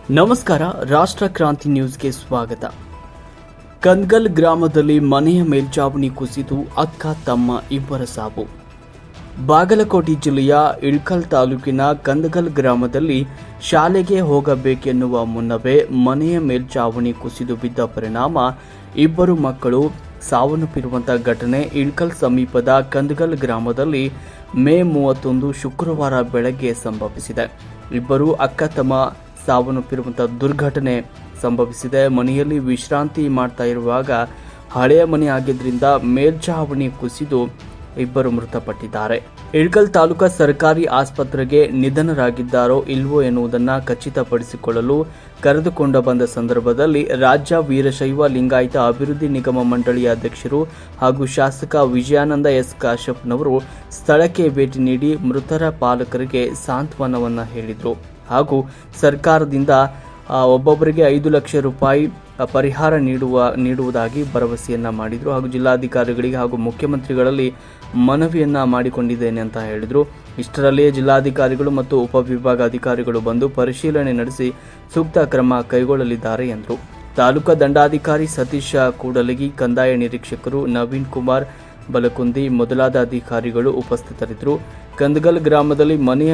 ನಮಸ್ಕಾರ. ರಾಷ್ಟ್ರ ಕ್ರಾಂತಿ ನ್ಯೂಸ್ಗೆ ಸ್ವಾಗತ. ಕಂದಗಲ್ ಗ್ರಾಮದಲ್ಲಿ ಮನೆಯ ಮೇಲ್ಛಾವಣಿ ಕುಸಿದು ಅಕ್ಕ ತಮ್ಮ ಇಬ್ಬರ ಸಾವು. ಬಾಗಲಕೋಟೆ ಜಿಲ್ಲೆಯ ಇಳಕಲ್ ತಾಲೂಕಿನ ಕಂದಗಲ್ ಗ್ರಾಮದಲ್ಲಿ ಶಾಲೆಗೆ ಹೋಗಬೇಕೆನ್ನುವ ಮುನ್ನವೇ ಮನೆಯ ಮೇಲ್ಛಾವಣಿ ಕುಸಿದು ಬಿದ್ದ ಪರಿಣಾಮ ಇಬ್ಬರು ಮಕ್ಕಳು ಸಾವನ್ನಪ್ಪಿರುವಂತಹ ಘಟನೆ ಇಳಕಲ್ ಸಮೀಪದ ಕಂದಗಲ್ ಗ್ರಾಮದಲ್ಲಿ ಮೇ 31 ಶುಕ್ರವಾರ ಬೆಳಗ್ಗೆ ಸಂಭವಿಸಿದೆ. ಇಬ್ಬರು ಅಕ್ಕ ತಮ್ಮ ಸಾವನ್ನಪ್ಪಿರುವಂತಹ ದುರ್ಘಟನೆ ಸಂಭವಿಸಿದೆ. ಮನೆಯಲ್ಲಿ ವಿಶ್ರಾಂತಿ ಮಾಡ್ತಾ ಇರುವಾಗ ಹಳೆಯ ಮನೆ ಆಗಿದ್ದರಿಂದ ಮೇಲ್ಛಾವಣಿ ಕುಸಿದು ಇಬ್ಬರು ಮೃತಪಟ್ಟಿದ್ದಾರೆ. ಇಳಕಲ್ ತಾಲೂಕಾ ಸರ್ಕಾರಿ ಆಸ್ಪತ್ರೆಗೆ ನಿಧನರಾಗಿದ್ದಾರೋ ಇಲ್ವೋ ಎನ್ನುವುದನ್ನು ಖಚಿತಪಡಿಸಿಕೊಳ್ಳಲು ಕರೆದುಕೊಂಡು ಬಂದ ಸಂದರ್ಭದಲ್ಲಿ ರಾಜ್ಯ ವೀರಶೈವ ಲಿಂಗಾಯತ ಅಭಿವೃದ್ಧಿ ನಿಗಮ ಮಂಡಳಿಯ ಅಧ್ಯಕ್ಷರು ಹಾಗೂ ಶಾಸಕ ವಿಜಯಾನಂದ ಎಸ್ ಕಾಶ್ಯಪ್ನವರು ಸ್ಥಳಕ್ಕೆ ಭೇಟಿ ನೀಡಿ ಮೃತರ ಪಾಲಕರಿಗೆ ಸಾಂತ್ವನವನ್ನು ಹೇಳಿದರು ಹಾಗೂ ಸರ್ಕಾರದಿಂದ ಒಬ್ಬೊಬ್ಬರಿಗೆ 5 ಲಕ್ಷ ರೂಪಾಯಿ ಪರಿಹಾರ ನೀಡುವುದಾಗಿ ಭರವಸೆಯನ್ನ ಮಾಡಿದರು ಹಾಗೂ ಜಿಲ್ಲಾಧಿಕಾರಿಗಳಿಗೆ ಹಾಗೂ ಮುಖ್ಯಮಂತ್ರಿಗಳಲ್ಲಿ ಮನವಿಯನ್ನ ಮಾಡಿಕೊಂಡಿದ್ದೇನೆ ಅಂತ ಹೇಳಿದರು. ಇಷ್ಟರಲ್ಲಿಯೇ ಜಿಲ್ಲಾಧಿಕಾರಿಗಳು ಮತ್ತು ಉಪವಿಭಾಗಾಧಿಕಾರಿಗಳು ಬಂದು ಪರಿಶೀಲನೆ ನಡೆಸಿ ಸೂಕ್ತ ಕ್ರಮ ಕೈಗೊಳ್ಳಲಿದ್ದಾರೆ ಎಂದರು. ತಾಲೂಕಾ ದಂಡಾಧಿಕಾರಿ ಸತೀಶ ಕೂಡಲಗಿ, ಕಂದಾಯ ನಿರೀಕ್ಷಕರು ನವೀನ್ ಕುಮಾರ್ ಬಲಕುಂದಿ ಮೊದಲಾದ ಅಧಿಕಾರಿಗಳು ಉಪಸ್ಥಿತರಿದ್ದರು. ಕಂದಗಲ್ ಗ್ರಾಮದಲ್ಲಿ ಮನೆಯ